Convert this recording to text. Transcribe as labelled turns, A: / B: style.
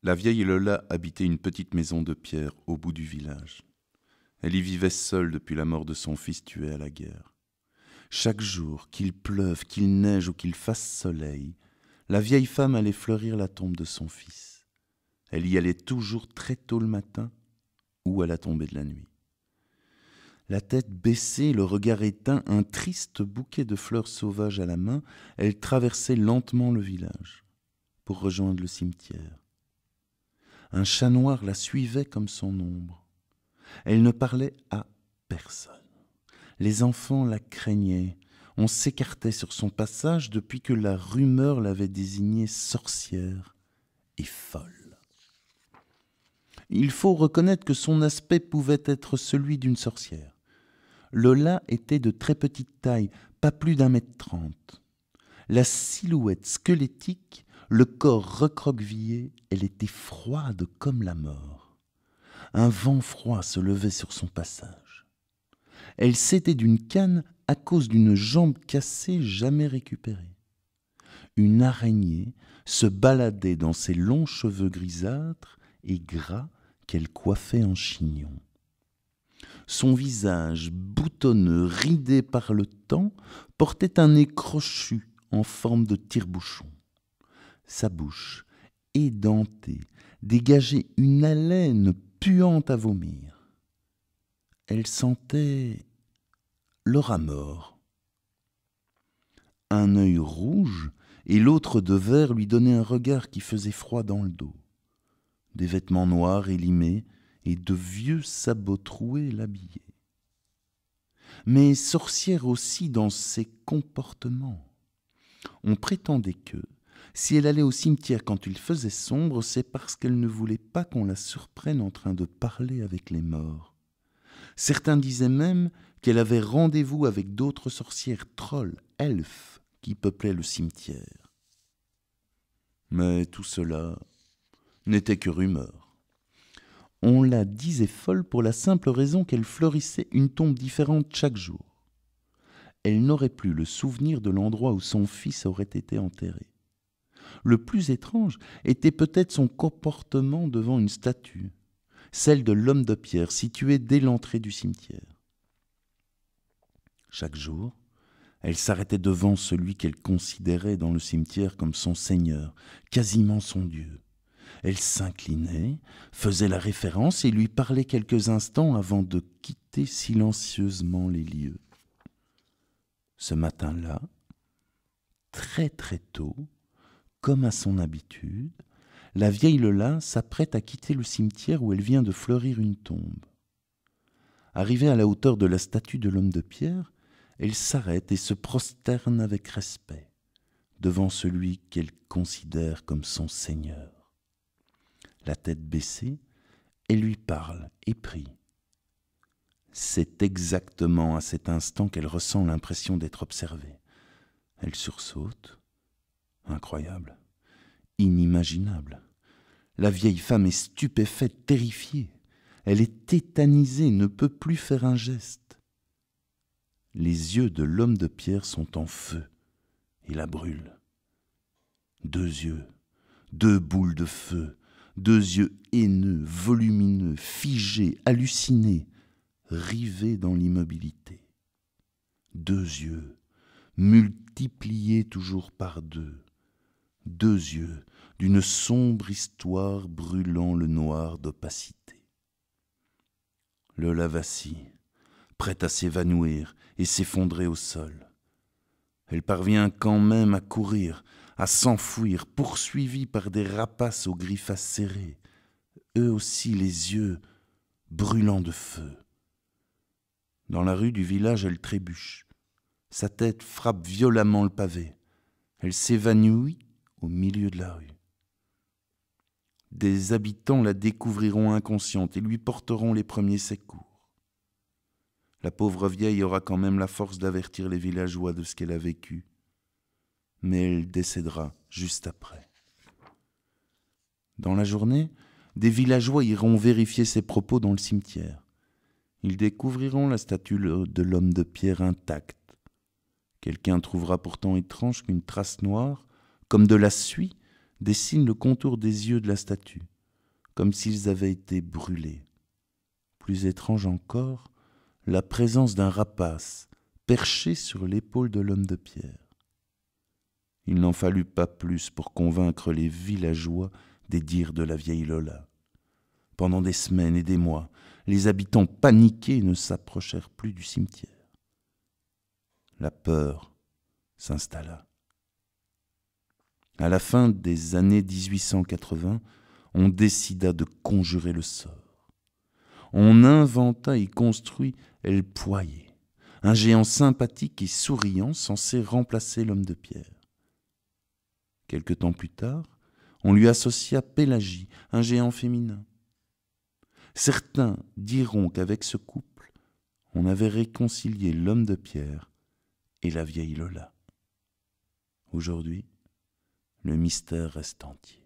A: La vieille Lola habitait une petite maison de pierre au bout du village. Elle y vivait seule depuis la mort de son fils tué à la guerre. Chaque jour, qu'il pleuve, qu'il neige ou qu'il fasse soleil, la vieille femme allait fleurir la tombe de son fils. Elle y allait toujours très tôt le matin ou à la tombée de la nuit. La tête baissée, le regard éteint, un triste bouquet de fleurs sauvages à la main, elle traversait lentement le village pour rejoindre le cimetière. Un chat noir la suivait comme son ombre. Elle ne parlait à personne. Les enfants la craignaient. On s'écartait sur son passage depuis que la rumeur l'avait désignée sorcière et folle. Il faut reconnaître que son aspect pouvait être celui d'une sorcière. Lola était de très petite taille, pas plus d'1,30 m. La silhouette squelettique, le corps recroquevillé, elle était froide comme la mort. Un vent froid se levait sur son passage. Elle s'était d'une canne à cause d'une jambe cassée jamais récupérée. Une araignée se baladait dans ses longs cheveux grisâtres et gras qu'elle coiffait en chignon. Son visage boutonneux, ridé par le temps, portait un nez crochu en forme de tire-bouchon. Sa bouche, édentée, dégageait une haleine puante à vomir. Elle sentait le rat mort. Un œil rouge et l'autre de vert lui donnaient un regard qui faisait froid dans le dos. Des vêtements noirs élimés et de vieux sabots troués l'habillaient. Mais sorcière aussi dans ses comportements. On prétendait que, si elle allait au cimetière quand il faisait sombre, c'est parce qu'elle ne voulait pas qu'on la surprenne en train de parler avec les morts. Certains disaient même qu'elle avait rendez-vous avec d'autres sorcières trolls, elfes, qui peuplaient le cimetière. Mais tout cela n'était que rumeur. On la disait folle pour la simple raison qu'elle fleurissait une tombe différente chaque jour. Elle n'aurait plus le souvenir de l'endroit où son fils aurait été enterré. Le plus étrange était peut-être son comportement devant une statue, celle de l'homme de pierre située dès l'entrée du cimetière. Chaque jour, elle s'arrêtait devant celui qu'elle considérait dans le cimetière comme son Seigneur, quasiment son Dieu. Elle s'inclinait, faisait la référence et lui parlait quelques instants avant de quitter silencieusement les lieux. Ce matin-là, très très tôt, comme à son habitude, la vieille Lola s'apprête à quitter le cimetière où elle vient de fleurir une tombe. Arrivée à la hauteur de la statue de l'homme de pierre, elle s'arrête et se prosterne avec respect devant celui qu'elle considère comme son Seigneur. La tête baissée, elle lui parle et prie. C'est exactement à cet instant qu'elle ressent l'impression d'être observée. Elle sursaute. Incroyable, inimaginable. La vieille femme est stupéfaite, terrifiée. Elle est tétanisée, ne peut plus faire un geste. Les yeux de l'homme de pierre sont en feu et la brûlent. 2 yeux, 2 boules de feu, 2 yeux haineux, volumineux, figés, hallucinés, rivés dans l'immobilité. 2 yeux, multipliés toujours par 2. 2 yeux d'une sombre histoire brûlant le noir d'opacité. Lola vacille, prête à s'évanouir et s'effondrer au sol. Elle parvient quand même à courir, à s'enfuir, poursuivie par des rapaces aux griffes acérées, eux aussi les yeux brûlants de feu. Dans la rue du village, elle trébuche. Sa tête frappe violemment le pavé. Elle s'évanouit au milieu de la rue. Des habitants la découvriront inconsciente et lui porteront les premiers secours. La pauvre vieille aura quand même la force d'avertir les villageois de ce qu'elle a vécu, mais elle décédera juste après. Dans la journée, des villageois iront vérifier ses propos dans le cimetière. Ils découvriront la statue de l'homme de pierre intacte. Quelqu'un trouvera pourtant étrange qu'une trace noire, comme de la suie, dessine le contour des yeux de la statue. comme s'ils avaient été brûlés. Plus étrange encore, la présence d'un rapace perché sur l'épaule de l'homme de pierre. Il n'en fallut pas plus pour convaincre les villageois des dires de la vieille Lola. Pendant des semaines et des mois, les habitants paniqués ne s'approchèrent plus du cimetière. La peur s'installa. À la fin des années 1880, on décida de conjurer le sort. On inventa et construit El Poyer, un géant sympathique et souriant censé remplacer l'homme de pierre. Quelque temps plus tard, on lui associa Pélagie, un géant féminin. Certains diront qu'avec ce couple, on avait réconcilié l'homme de pierre et la vieille Lola. Aujourd'hui, le mystère reste entier.